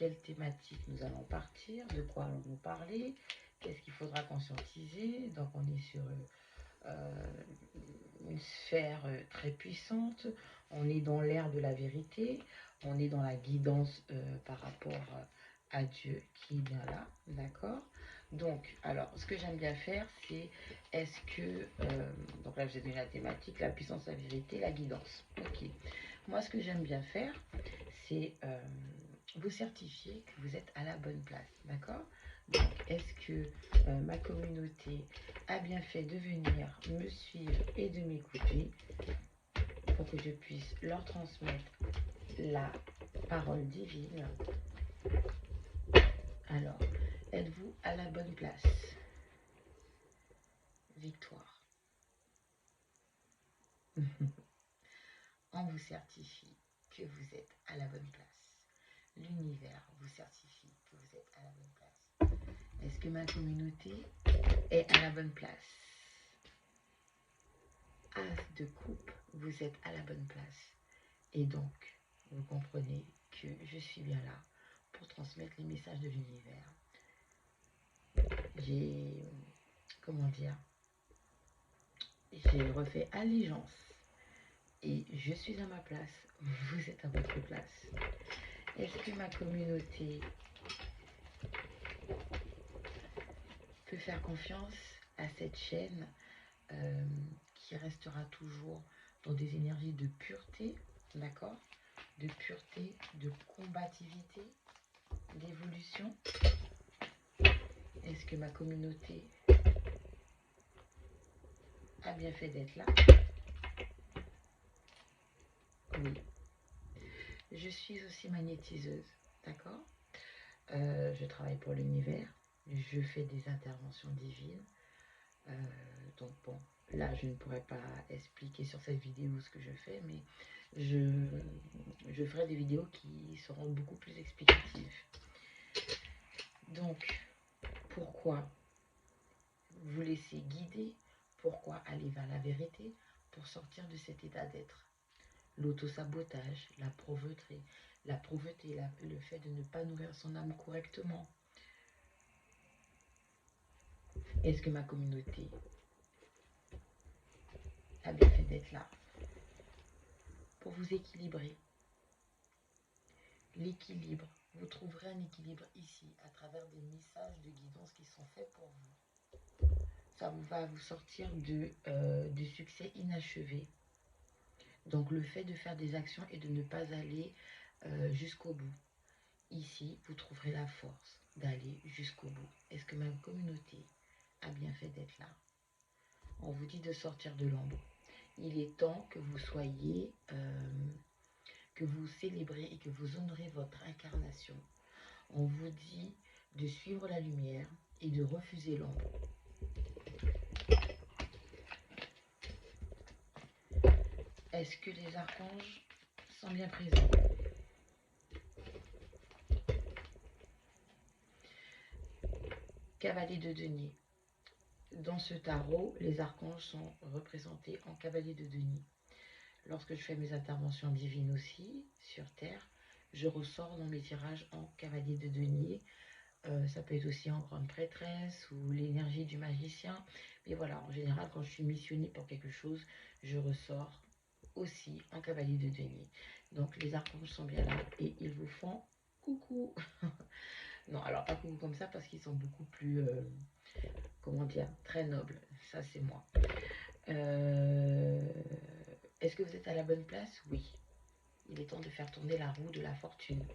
quelle thématique nous allons partir, de quoi allons-nous parler, qu'est-ce qu'il faudra conscientiser. Donc on est sur une sphère très puissante, on est dans l'ère de la vérité, on est dans la guidance par rapport à Dieu qui est bien là, d'accord. Donc, alors, ce que j'aime bien faire, c'est est-ce que, donc là, j'ai donné la thématique, la puissance, la vérité, la guidance. Ok. Moi, ce que j'aime bien faire, c'est vous certifier que vous êtes à la bonne place, d'accord. Donc, est-ce que ma communauté a bien fait de venir me suivre et de m'écouter pour que je puisse leur transmettre la parole divine? Alors, êtes-vous à la bonne place? Victoire. On vous certifie que vous êtes à la bonne place. L'univers vous certifie que vous êtes à la bonne place. Est-ce que ma communauté est à la bonne place? As de coupe, vous êtes à la bonne place. Et donc, vous comprenez que je suis bien là pour transmettre les messages de l'univers. J'ai, comment dire, j'ai refait allégeance et je suis à ma place, vous êtes à votre place. Est-ce que ma communauté peut faire confiance à cette chaîne qui restera toujours dans des énergies de pureté, d'accord, de pureté, de combativité, d'évolution? Est-ce que ma communauté a bien fait d'être là? Oui. Je suis aussi magnétiseuse, d'accord. Je travaille pour l'univers, je fais des interventions divines. Donc bon, là je ne pourrais pas expliquer sur cette vidéo ce que je fais, mais je ferai des vidéos qui seront beaucoup plus explicatives. Donc, pourquoi vous laisser guider? Pourquoi aller vers la vérité pour sortir de cet état d'être? L'autosabotage, la pauvreté, le fait de ne pas nourrir son âme correctement. Est-ce que ma communauté a bien fait d'être là pour vous équilibrer? L'équilibre, vous trouverez un équilibre ici à travers des messages de guidance qui sont faits pour vous. Ça va vous sortir du succès inachevé. Donc le fait de faire des actions et de ne pas aller jusqu'au bout. Ici, vous trouverez la force d'aller jusqu'au bout. Est-ce que ma communauté a bien fait d'être là? On vous dit de sortir de l'ombre. Il est temps que vous soyez, que vous célébrez et que vous honorez votre incarnation. On vous dit de suivre la lumière et de refuser l'ombre. Est-ce que les archanges sont bien présents? Cavalier de denier. Dans ce tarot, les archanges sont représentés en cavalier de denier. Lorsque je fais mes interventions divines aussi, sur Terre, je ressors dans mes tirages en cavalier de denier. Ça peut être aussi en grande prêtresse ou l'énergie du magicien. Mais voilà, en général, quand je suis missionnée pour quelque chose, je ressors aussi en cavalier de denier. Donc les archanges sont bien là et ils vous font coucou. Non, alors pas coucou comme ça parce qu'ils sont beaucoup plus, comment dire, très nobles. Ça, c'est moi. Est-ce que vous êtes à la bonne place? Oui. Il est temps de faire tourner la roue de la fortune.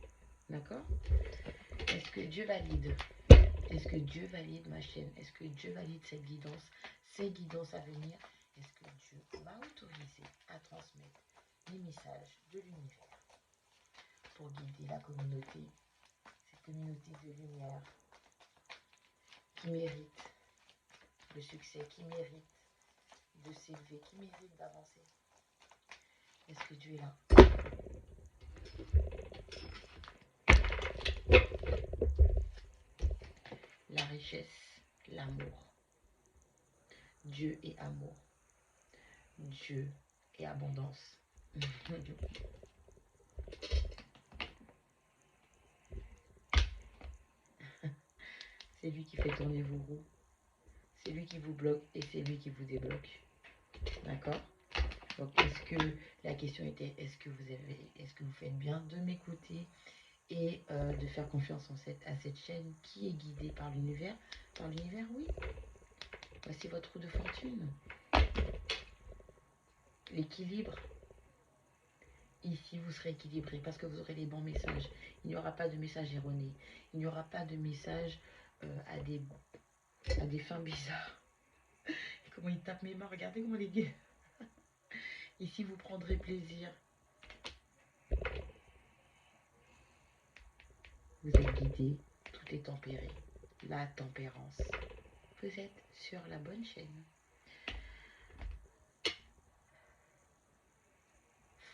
D'accord? Est-ce que Dieu valide? Est-ce que Dieu valide ma chaîne? Est-ce que Dieu valide cette guidance, ces guidances à venir? Est-ce que Dieu m'a autorisé à transmettre les messages de l'univers pour guider la communauté, cette communauté de lumière qui mérite le succès, qui mérite de s'élever, qui mérite d'avancer? Est-ce que Dieu est là? La richesse, l'amour. Dieu est amour. Dieu est abondance. c'est lui qui fait tourner vos roues. C'est lui qui vous bloque et c'est lui qui vous débloque. D'accord? Donc, la question était, est-ce que vous faites bien de m'écouter et de faire confiance à cette chaîne qui est guidée par l'univers? Par l'univers, oui. Voici votre roue de fortune. L'équilibre. Ici, vous serez équilibré parce que vous aurez les bons messages. Il n'y aura pas de messages erronés. Il n'y aura pas de messages à des fins bizarres. Et comment ils tapent mes mains, regardez comment les gars. Ici, vous prendrez plaisir. Vous êtes guidé, tout est tempéré. La tempérance. Vous êtes sur la bonne chaîne.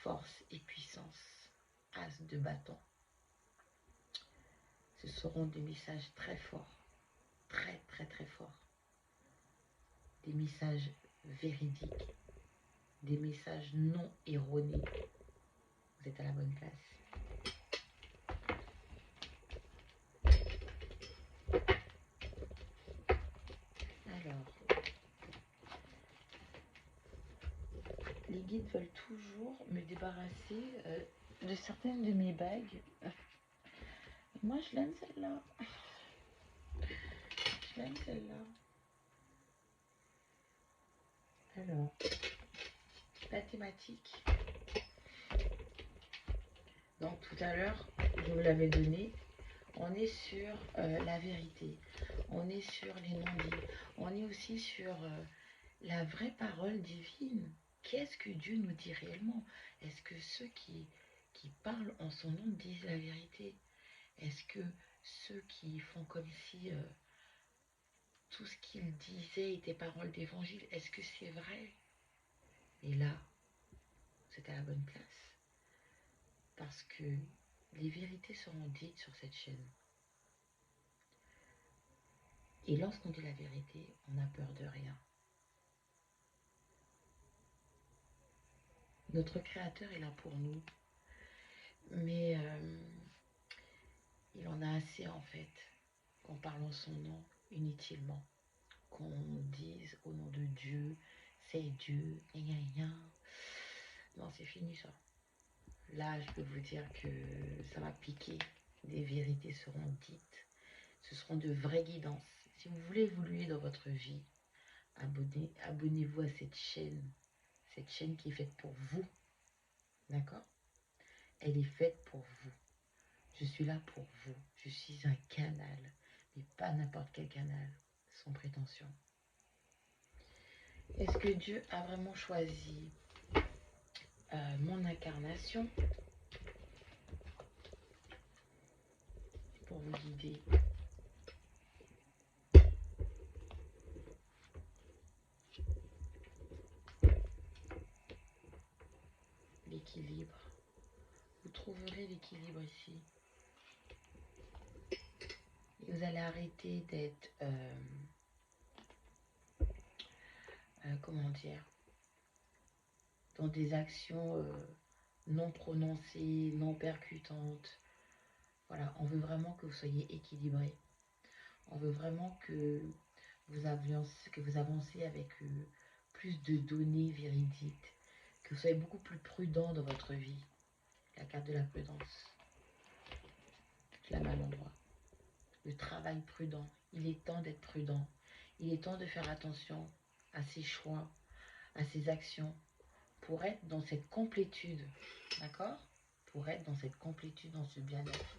Force et puissance. As de bâton. Ce seront des messages très forts. Très, très, très forts. Des messages véridiques. Des messages non erronés. Vous êtes à la bonne place. Alors, les guides veulent toujours me débarrasser de certaines de mes bagues. Moi, je l'aime celle-là. Je l'aime celle-là. Alors, la thématique. Donc, tout à l'heure, je vous l'avais donné. On est sur la vérité. On est sur les non-dits. On est aussi sur la vraie parole divine. Qu'est-ce que Dieu nous dit réellement? Est-ce que ceux qui parlent en son nom disent la vérité? Est-ce que ceux qui font comme si tout ce qu'ils disaient était parole d'évangile, est-ce que c'est vrai? Et là, c'est à la bonne place. Parce que les vérités seront dites sur cette chaîne. Et lorsqu'on dit la vérité, on n'a peur de rien. Notre Créateur est là pour nous. Mais il en a assez en fait qu'on parle en son nom inutilement. Qu'on dise au nom de Dieu, c'est Dieu, gna gna. Non, c'est fini ça. Là, je peux vous dire que ça va piquer. Des vérités seront dites. Ce seront de vraies guidances. Si vous voulez évoluer dans votre vie, abonnez-vous à cette chaîne. Cette chaîne qui est faite pour vous. D'accord? Elle est faite pour vous. Je suis là pour vous. Je suis un canal. Mais pas n'importe quel canal. Sans prétention. Est-ce que Dieu a vraiment choisi mon incarnation pour vous guider? L'équilibre. Vous trouverez l'équilibre ici. Et vous allez arrêter d'être, comment dire, dans des actions non prononcées, non percutantes. Voilà, on veut vraiment que vous soyez équilibré. On veut vraiment que vous avancez avec plus de données véridiques, que vous soyez beaucoup plus prudent dans votre vie. La carte de la prudence. Je la mets à l'endroit. Le travail prudent. Il est temps d'être prudent. Il est temps de faire attention à ses choix, à ses actions, pour être dans cette complétude. D'accord? Pour être dans cette complétude, dans ce bien-être.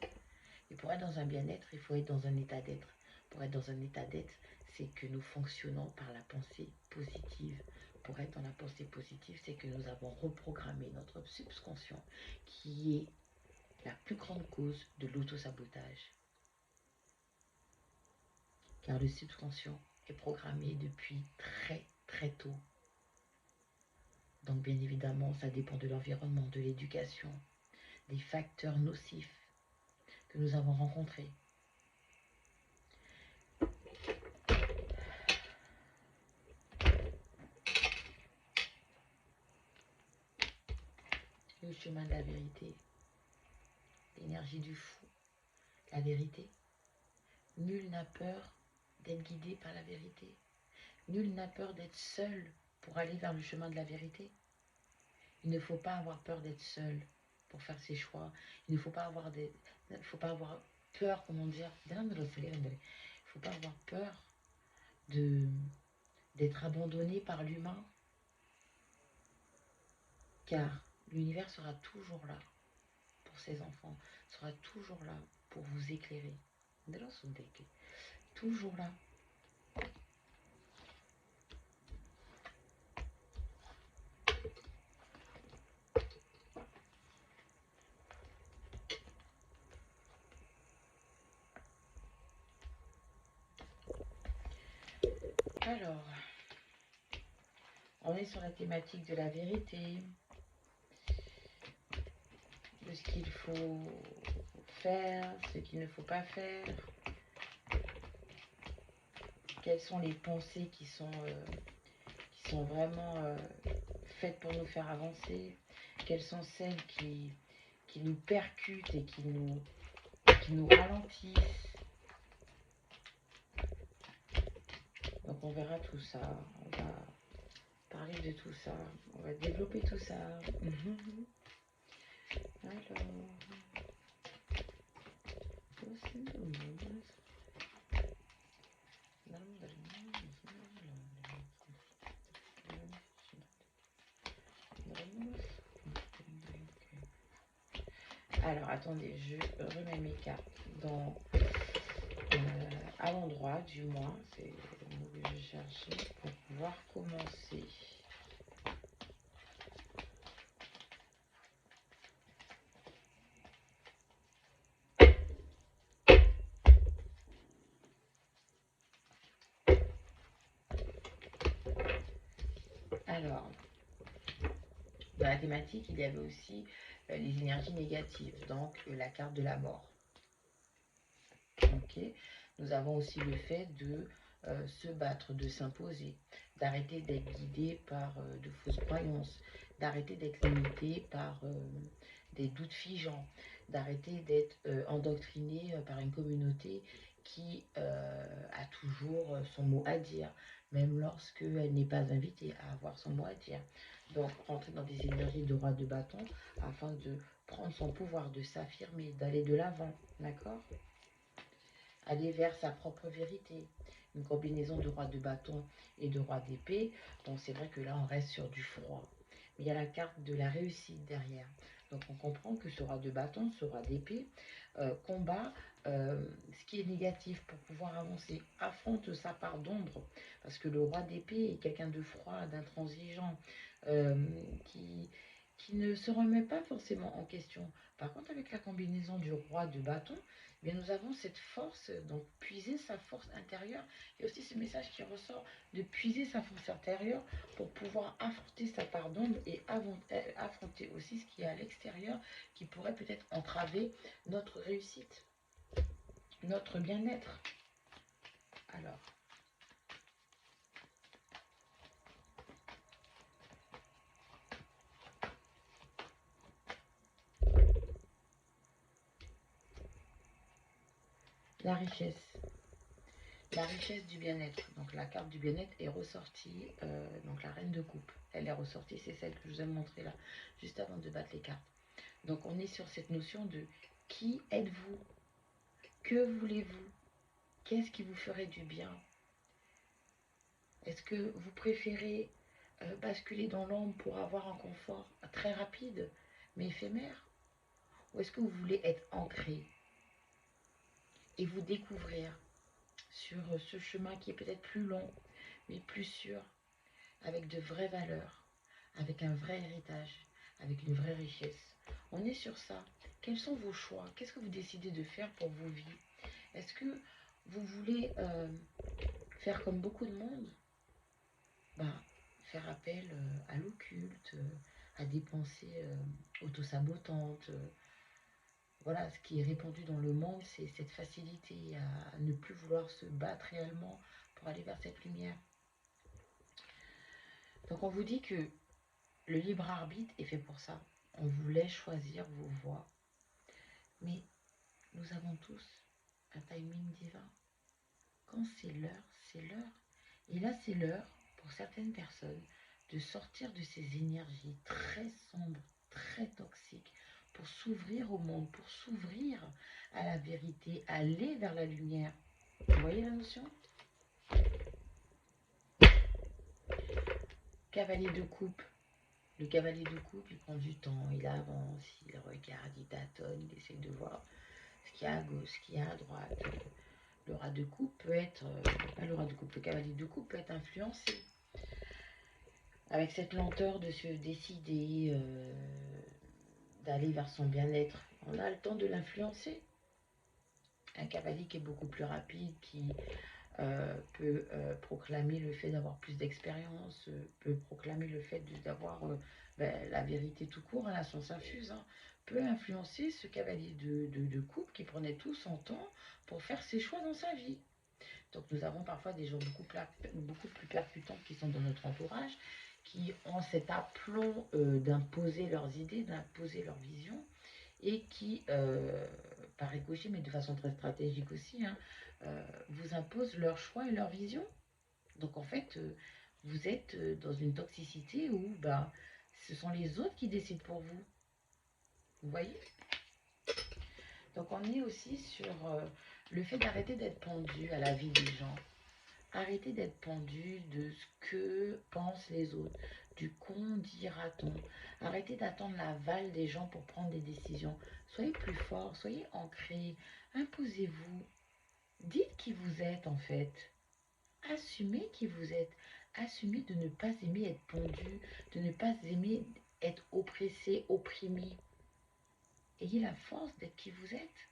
Et pour être dans un bien-être, il faut être dans un état d'être. Pour être dans un état d'être, c'est que nous fonctionnons par la pensée positive. Pour être dans la pensée positive, c'est que nous avons reprogrammé notre subconscient, qui est la plus grande cause de l'autosabotage. Car le subconscient est programmé depuis très très tôt. Donc bien évidemment, ça dépend de l'environnement, de l'éducation, des facteurs nocifs que nous avons rencontrés. Le chemin de la vérité, l'énergie du fou, la vérité. Nul n'a peur d'être guidé par la vérité. Nul n'a peur d'être seul pour aller vers le chemin de la vérité. Il ne faut pas avoir peur d'être seul pour faire ses choix. Il ne faut pas avoir, faut pas avoir peur, comment dire, il ne faut pas avoir peur d'être abandonné par l'humain, car l'univers sera toujours là pour ses enfants, sera toujours là pour vous éclairer. Toujours là. Alors, on est sur la thématique de la vérité, de ce qu'il faut faire, ce qu'il ne faut pas faire, quelles sont les pensées qui sont vraiment faites pour nous faire avancer, quelles sont celles qui nous percutent et qui nous ralentissent. Donc on verra tout ça, on va parler de tout ça, on va développer tout ça. Alors, alors attendez, je remets mes cartes dans à l'endroit, du moins, c'est le mot que je cherchais pour pouvoir commencer. Alors, dans la thématique, il y avait aussi les énergies négatives, donc la carte de la mort. Ok. Nous avons aussi le fait de se battre, de s'imposer, d'arrêter d'être guidé par de fausses croyances, d'arrêter d'être limité par des doutes figeants, d'arrêter d'être endoctriné par une communauté qui a toujours son mot à dire, même lorsqu'elle n'est pas invitée à avoir son mot à dire. Donc, rentrer dans des énergies de roi de bâton afin de prendre son pouvoir, de s'affirmer, d'aller de l'avant, d'accord ? Aller vers sa propre vérité. Une combinaison de roi de bâton et de roi d'épée. Bon, c'est vrai que là, on reste sur du froid. Mais il y a la carte de la réussite derrière. Donc, on comprend que ce roi de bâton, ce roi d'épée, combat ce qui est négatif pour pouvoir avancer. Affronte sa part d'ombre. Parce que le roi d'épée est quelqu'un de froid, d'intransigeant, euh, qui, qui ne se remet pas forcément en question. Par contre, avec la combinaison du roi de bâton, mais nous avons cette force, donc puiser sa force intérieure. Il y a aussi ce message qui ressort de puiser sa force intérieure pour pouvoir affronter sa part d'ombre et affronter aussi ce qui est à l'extérieur qui pourrait peut-être entraver notre réussite, notre bien-être. Alors, la richesse. La richesse du bien-être. Donc la carte du bien-être est ressortie, donc la reine de coupe. Elle est ressortie, c'est celle que je vous ai montrée là, juste avant de battre les cartes. Donc on est sur cette notion de qui êtes-vous? Que voulez-vous? Qu'est-ce qui vous ferait du bien? Est-ce que vous préférez basculer dans l'ombre pour avoir un confort très rapide, mais éphémère? Ou est-ce que vous voulez être ancré et vous découvrir sur ce chemin qui est peut-être plus long, mais plus sûr, avec de vraies valeurs, avec un vrai héritage, avec une vraie richesse? On est sur ça. Quels sont vos choix? Qu'est-ce que vous décidez de faire pour vos vies? Est-ce que vous voulez faire comme beaucoup de monde? Ben, faire appel à l'occulte, à des pensées autosabotantes. Voilà, ce qui est répandu dans le monde, c'est cette facilité à ne plus vouloir se battre réellement pour aller vers cette lumière. Donc on vous dit que le libre arbitre est fait pour ça. On vous laisse choisir vos voies. Mais nous avons tous un timing divin. quand c'est l'heure, c'est l'heure. Et là, c'est l'heure, pour certaines personnes, de sortir de ces énergies très sombres, très toxiques, pour s'ouvrir au monde, pour s'ouvrir à la vérité, aller vers la lumière. Vous voyez la notion? Cavalier de coupe. Le cavalier de coupe, il prend du temps, il avance, il regarde, il tâtonne, il essaie de voir ce qu'il y a à gauche, ce qu'il y a à droite. Le rat de coupe peut être, pas le rat de coupe, le cavalier de coupe peut être influencé. Avec cette lenteur de se décider, d'aller vers son bien-être, on a le temps de l'influencer. Un cavalier qui est beaucoup plus rapide, qui peut proclamer le fait d'avoir plus d'expérience, peut proclamer le fait d'avoir la vérité tout court, la science infuse, hein, peut influencer ce cavalier de coupe qui prenait tout son temps pour faire ses choix dans sa vie. Donc nous avons parfois des gens beaucoup plus percutants qui sont dans notre entourage, qui ont cet aplomb d'imposer leurs idées, d'imposer leur vision, et qui, par ricochet, mais de façon très stratégique aussi, hein, vous imposent leur choix et leur vision. Donc en fait, vous êtes dans une toxicité où bah, ce sont les autres qui décident pour vous. Vous voyez? Donc on est aussi sur le fait d'arrêter d'être pendu à la vie des gens. Arrêtez d'être pendu de ce que pensent les autres, du qu'on dira-t-on. Arrêtez d'attendre l'aval des gens pour prendre des décisions. Soyez plus fort, soyez ancrés, imposez-vous. Dites qui vous êtes en fait. Assumez qui vous êtes. Assumez de ne pas aimer être pendu, de ne pas aimer être oppressé, opprimé. Ayez la force d'être qui vous êtes.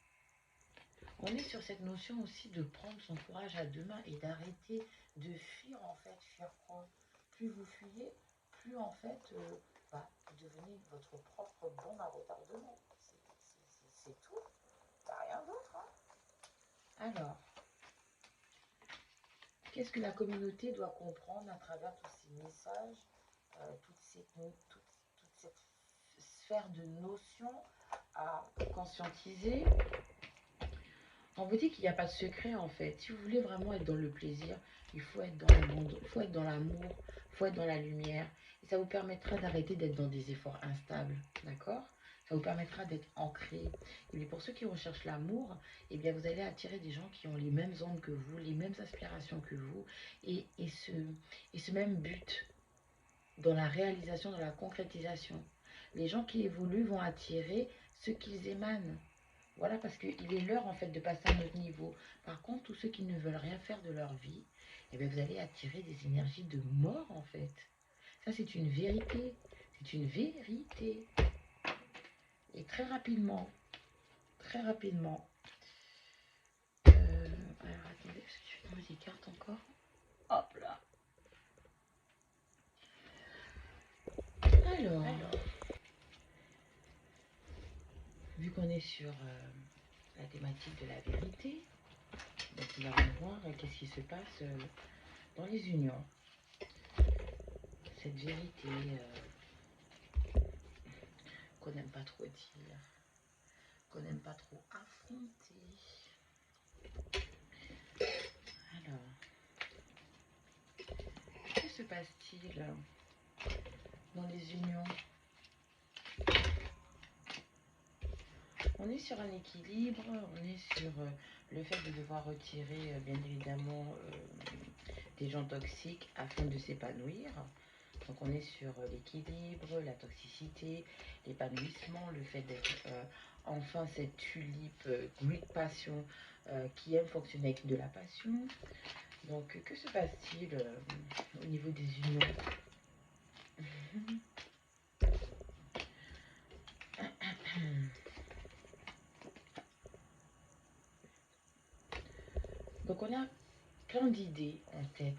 On est sur cette notion aussi de prendre son courage à deux mains et d'arrêter de fuir en fait. Fuir quoi? Plus vous fuyez, plus en fait vous devenez votre propre bombe à retardement. C'est tout. T'as rien d'autre. Hein. Alors, qu'est-ce que la communauté doit comprendre à travers tous ces messages, toute cette sphère de notions à conscientiser? On vous dit qu'il n'y a pas de secret en fait. Si vous voulez vraiment être dans le plaisir, il faut être dans le monde, il faut être dans l'amour, il faut être dans la lumière. Et ça vous permettra d'arrêter d'être dans des efforts instables, d'accord? Ça vous permettra d'être ancré. Et bien pour ceux qui recherchent l'amour, eh bien vous allez attirer des gens qui ont les mêmes ondes que vous, les mêmes aspirations que vous, et ce même but dans la réalisation, dans la concrétisation. Les gens qui évoluent vont attirer ce qu'ils émanent. Voilà, parce qu'il est l'heure en fait de passer à un autre niveau. Par contre, tous ceux qui ne veulent rien faire de leur vie, eh bien, vous allez attirer des énergies de mort en fait. Ça, c'est une vérité. C'est une vérité. Et très rapidement. Alors attendez, parce que je fais une petite carte encore. Hop là. Alors. Vu qu'on est sur la thématique de la vérité, donc nous allons voir qu'est-ce qui se passe dans les unions. Cette vérité qu'on n'aime pas trop dire, qu'on n'aime pas trop affronter. Alors, que se passe-t-il dans les unions? On est sur un équilibre, on est sur le fait de devoir retirer bien évidemment des gens toxiques afin de s'épanouir. Donc on est sur l'équilibre, la toxicité, l'épanouissement, le fait d'être enfin cette tulipe great passion qui aime fonctionner avec de la passion. Donc que se passe-t-il au niveau des unions? Donc on a plein d'idées en tête.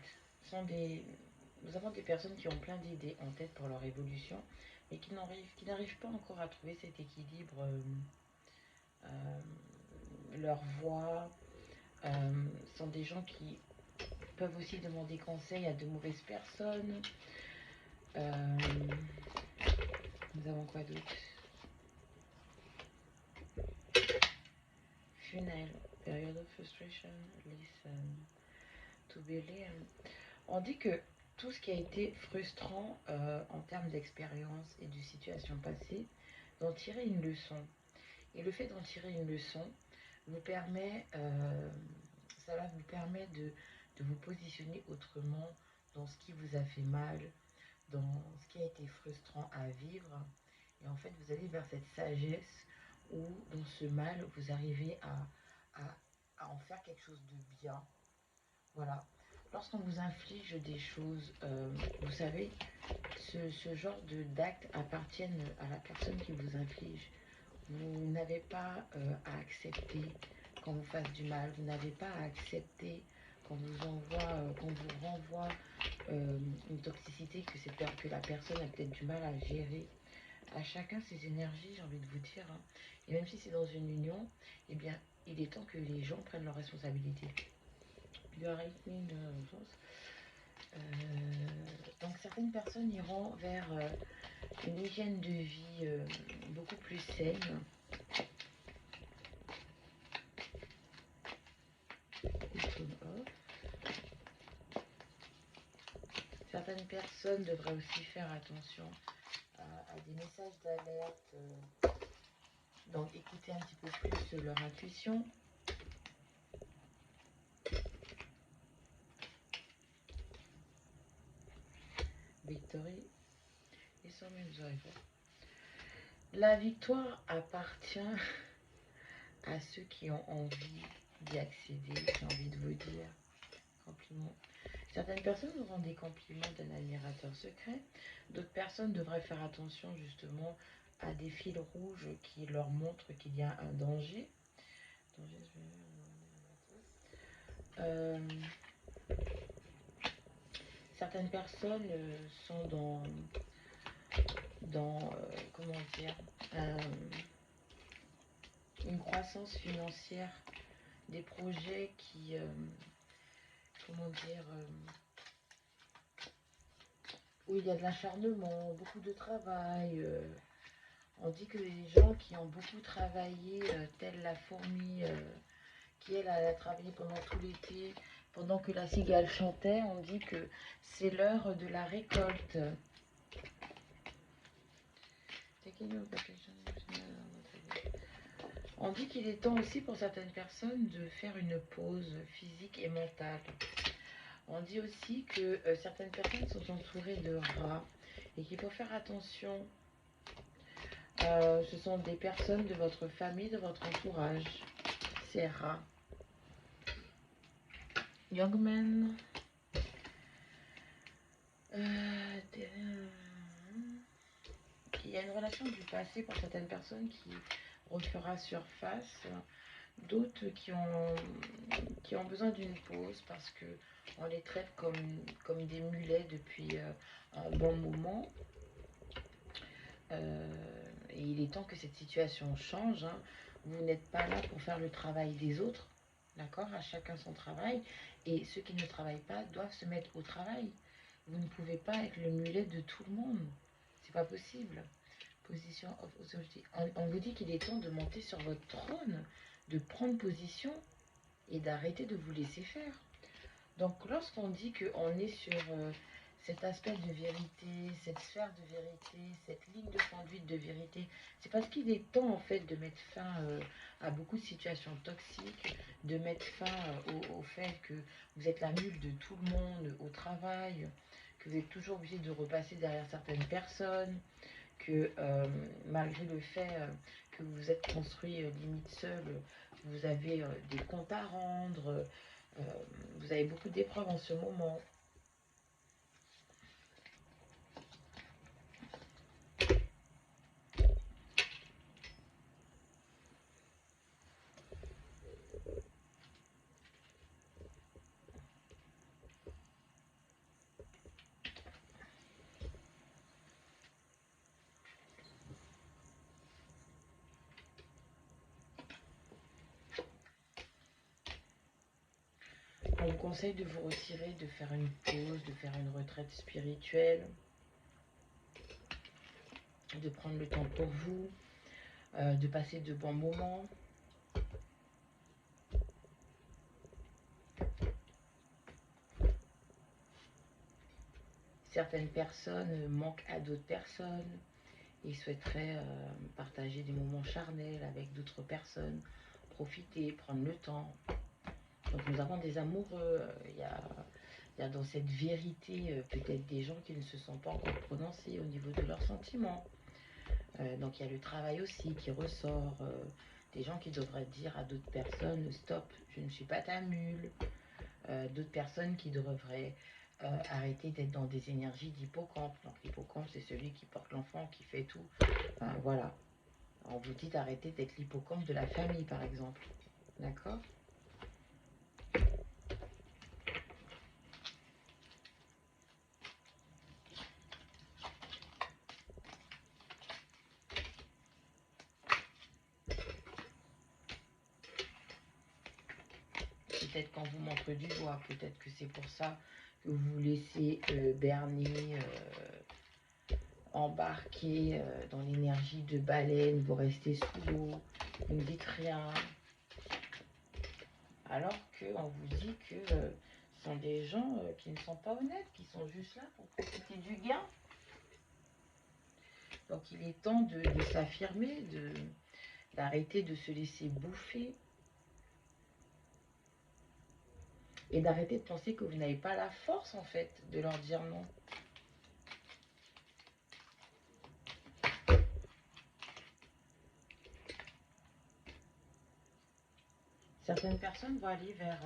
Nous avons des personnes qui ont plein d'idées en tête pour leur évolution, mais qui n'arrivent pas encore à trouver cet équilibre, leur voix. Sont des gens qui peuvent aussi demander conseil à de mauvaises personnes. Nous avons quoi d'autre? Funnel, period of frustration, listen. Tobélé, on dit que tout ce qui a été frustrant en termes d'expérience et de situation passée, d'en tirer une leçon. Et le fait d'en tirer une leçon vous permet, ça va vous permettre de vous positionner autrement dans ce qui vous a fait mal, dans ce qui a été frustrant à vivre. Et en fait, vous allez vers cette sagesse où, dans ce mal, vous arrivez à en faire quelque chose de bien. Voilà. Lorsqu'on vous inflige des choses, vous savez, ce genre d'actes appartiennent à la personne qui vous inflige. Vous n'avez pas à accepter qu'on vous fasse du mal. Vous n'avez pas à accepter qu'on vous renvoie une toxicité que la personne a peut-être du mal à gérer. À chacun ses énergies, j'ai envie de vous dire, hein. Et même si c'est dans une union, eh bien, il est temps que les gens prennent leurs responsabilités. Donc certaines personnes iront vers une hygiène de vie beaucoup plus saine. Certaines personnes devraient aussi faire attention à des messages d'alerte, donc écouter un petit peu plus leur intuition. Victory. Et sans même la victoire appartient à ceux qui ont envie d'y accéder, j'ai envie de vous dire. Compliments. Certaines personnes auront des compliments d'un admirateur secret. D'autres personnes devraient faire attention justement à des fils rouges qui leur montrent qu'il y a un danger. Certaines personnes sont dans comment dire, une croissance financière, des projets qui, comment dire, où il y a de l'acharnement, beaucoup de travail. On dit que les gens qui ont beaucoup travaillé, telle la fourmi, qui elle a travaillé pendant tout l'été, pendant que la cigale chantait, on dit que c'est l'heure de la récolte. On dit qu'il est temps aussi pour certaines personnes de faire une pause physique et mentale. On dit aussi que certaines personnes sont entourées de rats et qu'il faut faire attention. Ce sont des personnes de votre famille, de votre entourage. Ces rats. Young man. Il y a une relation du passé pour certaines personnes qui refera surface. D'autres qui ont besoin d'une pause parce que on les traite comme des mulets depuis un bon moment. Et il est temps que cette situation change, hein. Vous n'êtes pas là pour faire le travail des autres, d'accord? À chacun son travail. Et ceux qui ne travaillent pas doivent se mettre au travail. Vous ne pouvez pas être le mulet de tout le monde. C'est pas possible. Position of authority. On vous dit qu'il est temps de monter sur votre trône, de prendre position et d'arrêter de vous laisser faire. Donc lorsqu'on dit qu'on est sur cet aspect de vérité, cette sphère de vérité, cette ligne de conduite de vérité, c'est parce qu'il est temps en fait de mettre fin à beaucoup de situations toxiques, de mettre fin au fait que vous êtes la mule de tout le monde au travail, que vous êtes toujours obligé de repasser derrière certaines personnes, que malgré le fait que vous vous êtes construit limite seul, vous avez des comptes à rendre, vous avez beaucoup d'épreuves en ce moment. On vous conseille de vous retirer, de faire une pause, de faire une retraite spirituelle, de prendre le temps pour vous, de passer de bons moments. Certaines personnes manquent à d'autres personnes et souhaiteraient partager des moments charnels avec d'autres personnes, profiter, prendre le temps. Donc nous avons des amoureux, il y a dans cette vérité peut-être des gens qui ne se sont pas encore prononcés au niveau de leurs sentiments. Donc il y a le travail aussi qui ressort, des gens qui devraient dire à d'autres personnes stop, je ne suis pas ta mule, d'autres personnes qui devraient arrêter d'être dans des énergies d'hippocampe. Donc l'hippocampe c'est celui qui porte l'enfant, qui fait tout. Enfin voilà, on vous dit d'arrêter d'être l'hippocampe de la famille par exemple, d'accord? Peut-être qu'on vous montre du doigt, peut-être que c'est pour ça que vous vous laissez berner, embarquer dans l'énergie de baleine, vous restez sous l'eau, vous ne dites rien, alors qu'on vous dit que ce sont des gens qui ne sont pas honnêtes, qui sont juste là pour profiter du gain. Donc il est temps de s'affirmer, d'arrêter de se laisser bouffer et d'arrêter de penser que vous n'avez pas la force en fait de leur dire non. Certaines personnes vont aller vers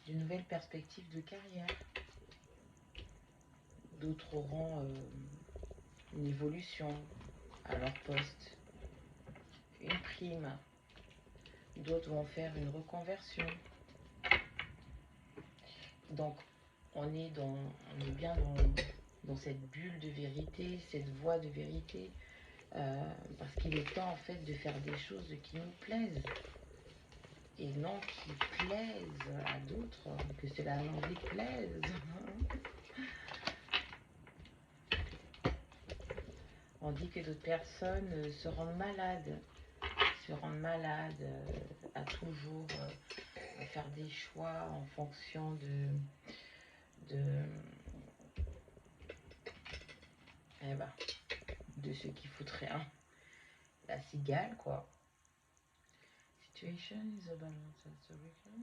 de nouvelles perspectives de carrière. D'autres auront une évolution à leur poste, une prime. D'autres vont faire une reconversion. Donc, on est bien dans cette bulle de vérité, cette voie de vérité, parce qu'il est temps en fait de faire des choses qui nous plaisent et non qui plaisent à d'autres, que cela nous déplaise. On dit que d'autres personnes se rendent malades, à toujours faire des choix en fonction de, eh ben, de ceux qui foutent rien. La cigale, quoi. Situation is a balance, so we can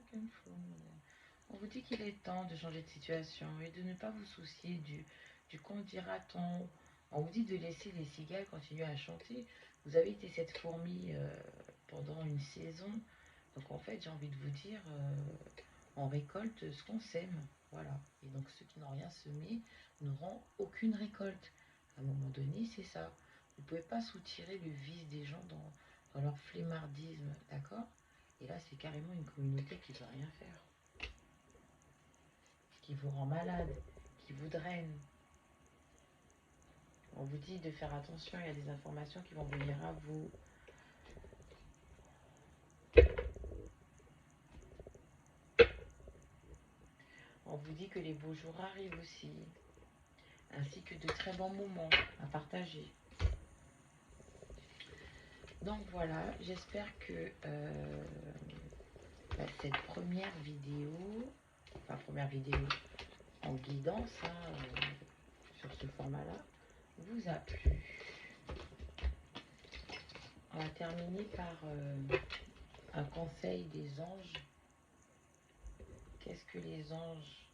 on vous dit qu'il est temps de changer de situation et de ne pas vous soucier du qu'on dira-t-on. On vous dit de laisser les cigales continuer à chanter. Vous avez été cette fourmi pendant une saison. Donc en fait, j'ai envie de vous dire, on récolte ce qu'on sème. Voilà. Et donc ceux qui n'ont rien semé n'auront aucune récolte. À un moment donné, c'est ça. Vous ne pouvez pas soutirer le vice des gens dans leur flemmardisme, d'accord? Et là, c'est carrément une communauté qui ne peut rien faire, qui vous rend malade, qui vous draine. On vous dit de faire attention, il y a des informations qui vont venir à vous. On vous dit que les beaux jours arrivent aussi, ainsi que de très bons moments à partager. Donc voilà, j'espère que cette première vidéo, enfin première vidéo en guidance sur ce format-là, vous a plu. On va terminer par un conseil des anges. Qu'est-ce que les anges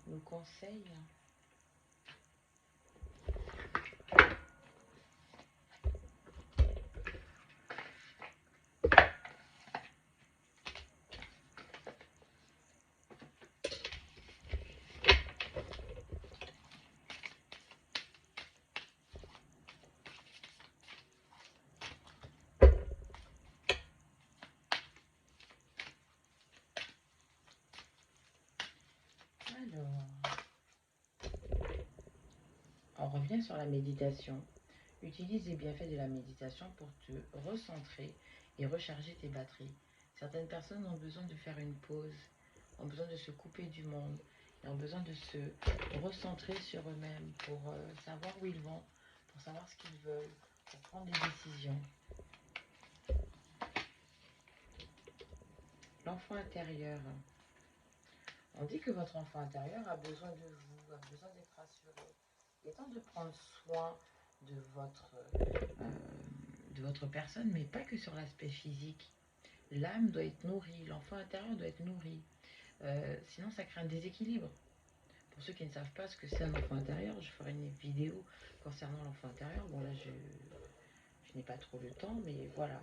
nous conseillent? Alors, on revient sur la méditation. Utilise les bienfaits de la méditation pour te recentrer et recharger tes batteries. Certaines personnes ont besoin de faire une pause, ont besoin de se couper du monde, et ont besoin de se recentrer sur eux-mêmes pour savoir où ils vont, pour savoir ce qu'ils veulent, pour prendre des décisions. L'enfant intérieur. On dit que votre enfant intérieur a besoin de vous, a besoin d'être rassuré. Il est temps de prendre soin de votre personne, mais pas que sur l'aspect physique. L'âme doit être nourrie, l'enfant intérieur doit être nourri. Sinon, ça crée un déséquilibre. Pour ceux qui ne savent pas ce que c'est un enfant intérieur, je ferai une vidéo concernant l'enfant intérieur. Bon, là, je n'ai pas trop le temps, mais voilà.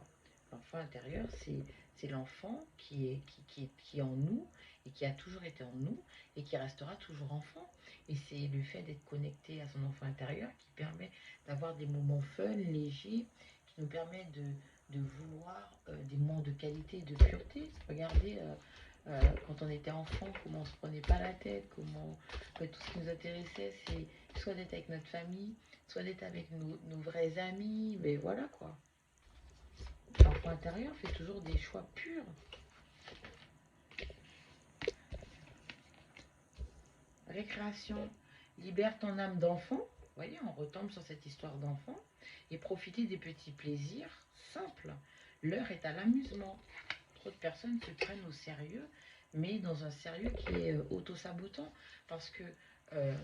L'enfant intérieur, c'est l'enfant qui est en nous et qui a toujours été en nous et qui restera toujours enfant. Et c'est le fait d'être connecté à son enfant intérieur qui permet d'avoir des moments fun, légers, qui nous permet de vouloir des moments de qualité, de pureté. Regardez, quand on était enfant, comment on se prenait pas la tête, comment tout ce qui nous intéressait, c'est soit d'être avec notre famille, soit d'être avec nos vrais amis, mais voilà quoi. L'enfant intérieur fait toujours des choix purs. Récréation, libère ton âme d'enfant. Vous voyez, on retombe sur cette histoire d'enfant et profiter des petits plaisirs simples. L'heure est à l'amusement. Trop de personnes se prennent au sérieux, mais dans un sérieux qui est auto-sabotant, parce que euh,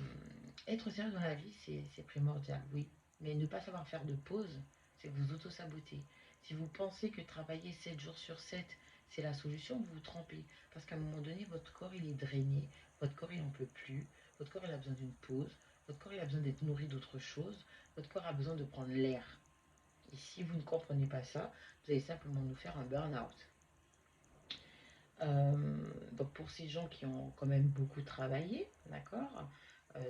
être sérieux dans la vie, c'est primordial, oui, mais ne pas savoir faire de pause, c'est vous auto-saboter. Si vous pensez que travailler 7 jours sur 7, c'est la solution, vous vous trompez, parce qu'à un moment donné, votre corps, il est drainé, votre corps, il n'en peut plus, votre corps, il a besoin d'une pause, votre corps, il a besoin d'être nourri d'autre chose, votre corps a besoin de prendre l'air. Et si vous ne comprenez pas ça, vous allez simplement nous faire un burn-out. Donc pour ces gens qui ont quand même beaucoup travaillé, d'accord,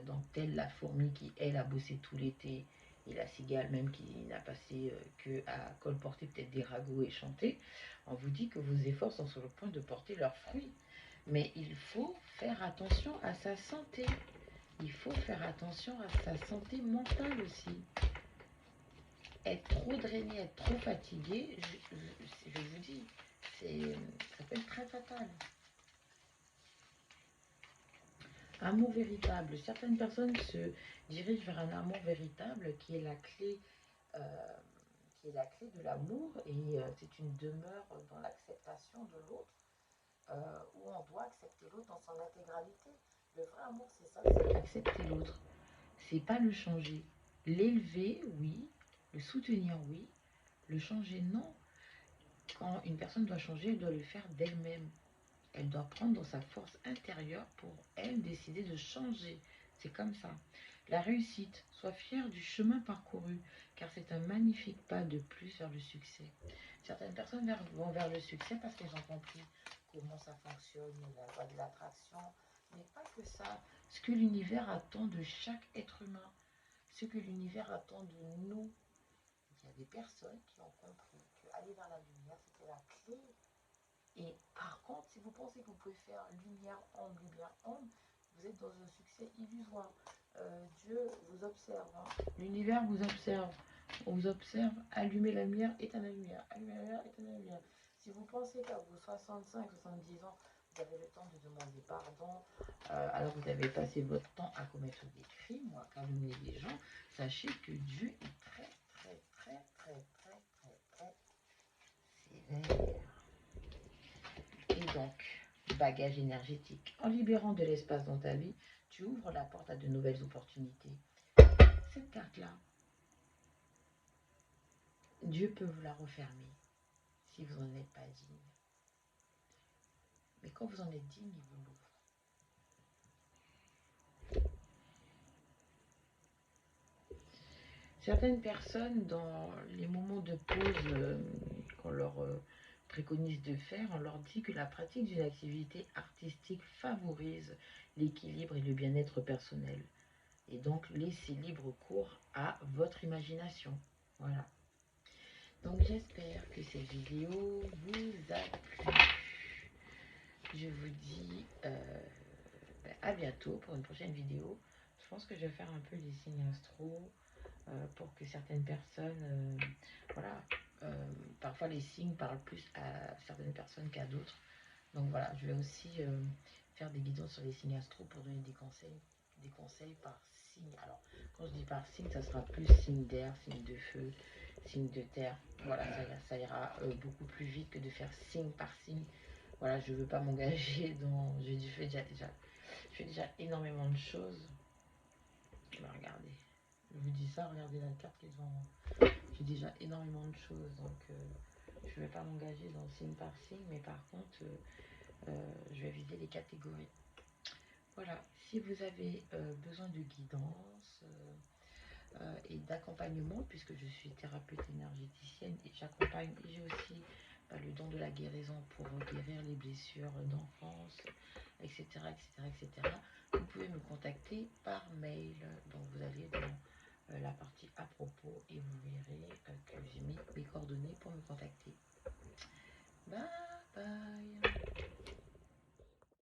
donc telle la fourmi qui elle a bossé tout l'été et la cigale même qui n'a passé que à colporter peut-être des ragots et chanter, on vous dit que vos efforts sont sur le point de porter leurs fruits. Mais il faut faire attention à sa santé. Il faut faire attention à sa santé mentale aussi. Être trop drainé, être trop fatigué, je vous dis, ça peut être très fatal. Amour véritable. Certaines personnes se dirigent vers un amour véritable qui est la clé, euh, qui est la clé de l'amour et c'est une demeure dans l'acceptation de l'autre où on doit accepter l'autre dans son intégralité. Le vrai amour, c'est ça, c'est accepter l'autre. C'est pas le changer. L'élever, oui. Le soutenir, oui. Le changer, non. Quand une personne doit changer, elle doit le faire d'elle-même. Elle doit prendre dans sa force intérieure pour elle décider de changer. C'est comme ça. La réussite, sois fier du chemin parcouru, car c'est un magnifique pas de plus vers le succès. Certaines personnes vont vers le succès parce qu'elles ont compris comment ça fonctionne, la loi de l'attraction, mais pas que ça. Ce que l'univers attend de chaque être humain, ce que l'univers attend de nous. Il y a des personnes qui ont compris qu'aller vers la lumière, c'était la clé. Et par contre, si vous pensez que vous pouvez faire lumière, ombre, vous êtes dans un succès illusoire. Dieu vous observe, hein. L'univers vous observe. On vous observe, allumez la lumière, éteindre la lumière, allumez la lumière, éteindre la lumière. Si vous pensez qu'à vos 65, 70 ans, vous avez le temps de demander pardon, alors que vous avez passé votre temps à commettre des crimes ou à calomnier des gens, sachez que Dieu est très, très, très, très, très, très, très sévère. Et donc, bagage énergétique. En libérant de l'espace dans ta vie, tu ouvres la porte à de nouvelles opportunités. Cette carte-là, Dieu peut vous la refermer si vous n'en êtes pas digne. Mais quand vous en êtes digne, il vous l'ouvre. Certaines personnes, dans les moments de pause qu'on leur préconise de faire, on leur dit que la pratique d'une activité artistique favorise l'équilibre et le bien-être personnel. Et donc, laissez libre cours à votre imagination. Voilà. Donc, j'espère que cette vidéo vous a plu. Je vous dis à bientôt pour une prochaine vidéo. Je pense que je vais faire un peu des signes astro pour que certaines personnes, voilà, parfois les signes parlent plus à certaines personnes qu'à d'autres. Donc voilà, je vais aussi faire des guidances sur les signes astro pour donner des conseils par signe. Alors, quand je dis par signe, ça sera plus signe d'air, signe de feu, signe de terre. Voilà, ça ira beaucoup plus vite que de faire signe par signe. Voilà, je ne veux pas m'engager dans... J'ai je fais déjà énormément de choses. Bah, regardez, je vous dis ça, regardez la carte qui est devant moi. J'ai déjà énormément de choses, donc je ne vais pas m'engager dans signe par signe, mais par contre, je vais viser les catégories. Voilà, si vous avez besoin de guidance et d'accompagnement, puisque je suis thérapeute énergéticienne et j'accompagne, et j'ai aussi le don de la guérison pour guérir les blessures d'enfance, etc., etc., etc., vous pouvez me contacter par mail. Donc vous allez dans la partie à propos et vous verrez que j'ai mis mes coordonnées pour me contacter.